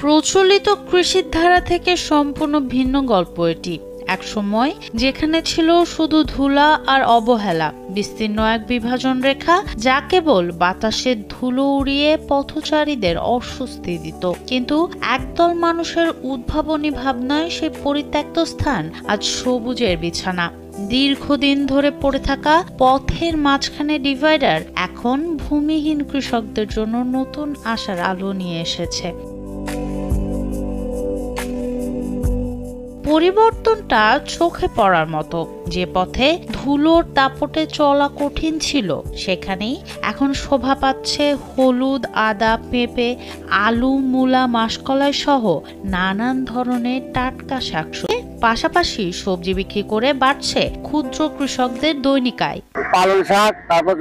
প্রচলিত কৃষির ধারা থেকে সম্পূর্ণ ভিন্ন গল্প এটি। একসময় যেখানে ছিল শুধু ধুলা আর অবহেলা, বিস্তীর্ণ এক বিভাজন রেখা যা কেবল বাতাসের ধুলো উড়িয়ে পথচারীদের অস্বস্তি দিত। কিন্তু একদল মানুষের উদ্ভাবনী ভাবনায় সেই পরিত্যক্ত স্থান আজ সবুজের বিছানা। দীর্ঘদিন ধরে পড়ে থাকা পথের মাঝখানে ডিভাইডার এখন ভূমিহীন কৃষকদের জন্য নতুন আশার আলো নিয়ে এসেছে। পরিবর্তনটা চোখে পড়ার মতো। যে পথে ধুলোর দাপটে চলা কঠিন ছিল, সেখানেই এখন শোভা পাচ্ছে হলুদ, আদা, পেঁপে, আলু, মূলা, মাসকলাই সহ নানান ধরনের টাটকা শাকসবজি। পাশাপাশি সবজি বিক্রি করে বাড়ছে ক্ষুদ্র কৃষকদের দৈনিক আয়। পালং শাক, তারপর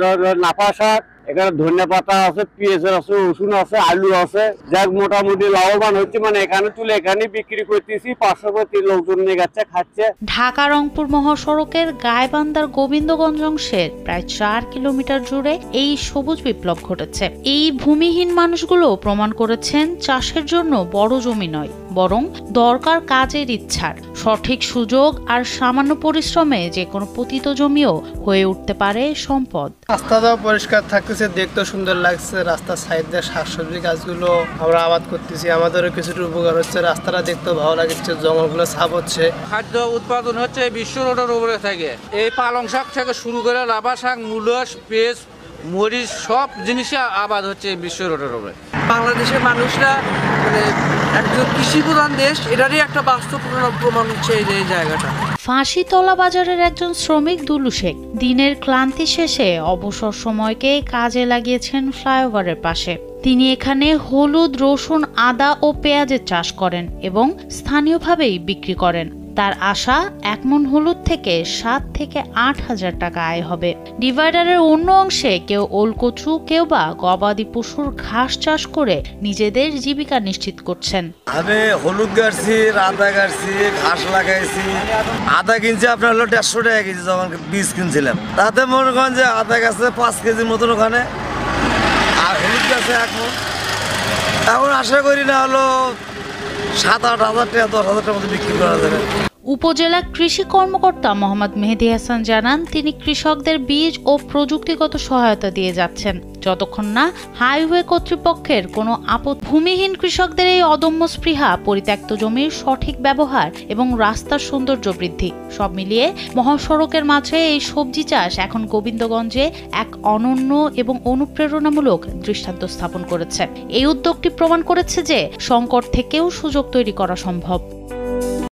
নাপা শাক, এখানে ধনিয়া পাতা আছে, পেঁয়াজ আছে, রসুন আছে, আলু আছে, যাক মোটামুটি লাভবান হচ্ছে। মানে এখানে তুলে এখানে বিক্রি করতেছি, 500 করে লোকজন নিয়ে যাচ্ছে, খাচ্ছে। ঢাকা রংপুর মহাসড়কের গাইবান্ধার গোবিন্দগঞ্জ অংশের প্রায় 4 কিলোমিটার জুড়ে এই সবুজ বিপ্লব ঘটেছে। এই ভূমিহীন মানুষগুলো প্রমাণ করেছেন চাষের জন্য বড় জমি নয়, বরং দরকার কাজের ইচ্ছার। সঠিক সুযোগ আর সামান্য পরিশ্রমে যে কোনো পতিত জমিও হয়ে উঠতে পারে সম্পদ। রাস্তাটাও পরিষ্কার থাকতেছে, দেখতে সুন্দর লাগছে। রাস্তার সাইড দিয়ে শাকসবজি গাছগুলো আমরা আবাদ করতেছি, আমাদেরও কিছুটা উপকার হচ্ছে। রাস্তাটা দেখতেও ভালো লাগছে, জঙ্গলগুলো সাফ হচ্ছে। খাদ্য উৎপাদন হচ্ছে বিশ্ব রোডের উপরে থেকে। এই পালং শাক থেকে শুরু করে লাভা শাক, মূলা, পেঁয়াজ, মরিচ সব জিনিসই আবাদ হচ্ছে বিশ্ব রোডের উপরে। বাংলাদেশের মানুষরা মানে একজন কৃষি প্রধান দেশ, এটারই একটা বাস্তব প্রমাণ হচ্ছে এই জায়গাটা। ফাঁসিতলা বাজারের একজন শ্রমিক দুলু শেখ দিনের ক্লান্তি শেষে অবসর সময়কে কাজে লাগিয়েছেন ফ্লাইওভারের পাশে। তিনি এখানে হলুদ, রসুন, আদা ও পেঁয়াজের চাষ করেন এবং স্থানীয়ভাবেই বিক্রি করেন। তার আশা 1 মণ হলুদ থেকে 7 থেকে 8 হাজার টাকা আয় হবে। ডিভাইডারের অন্য অংশে কেউ ওলকচু, কেউ বা গবাদি পশুর ঘাস চাষ করে নিজেদের জীবিকা নিশ্চিত করছেন। আমি হলুদ গাড়ছি, আদা গাড়ছি, ঘাস লাগাইছি। আদা কিনছি আপনার হলো 150 টাকা কেজি, যখন বীজ কিনছিলাম। তাতে মনে করেন যে আদা গাছে 5 কেজির মতন ওখানে, আর হলুদ গাছে 1 মণ। এখন আশা করি না হলো 7-8 হাজার টাকা, 10 হাজার টাকার মতো বিক্রি করা যাবে। উপজেলা কৃষি কর্মকর্তা মোহাম্মদ মেহেদি হাসান জানান, তিনি কৃষকদের বীজ ও প্রযুক্তিগত সহায়তা দিয়ে যাচ্ছেন যতক্ষণ না হাইওয়ে কর্তৃপক্ষের কোনো ভূমিহীন কৃষকদের এই অদম্য স্পৃহা, পরিত্যক্ত জমির সঠিক ব্যবহার এবং রাস্তার সৌন্দর্য বৃদ্ধি সব মিলিয়ে মহাসড়কের মাঝে এই সবজি চাষ এখন গোবিন্দগঞ্জে এক অনন্য এবং অনুপ্রেরণামূলক দৃষ্টান্ত স্থাপন করেছে। এই উদ্যোগটি প্রমাণ করেছে যে সংকট থেকেও সুযোগ তৈরি করা সম্ভব।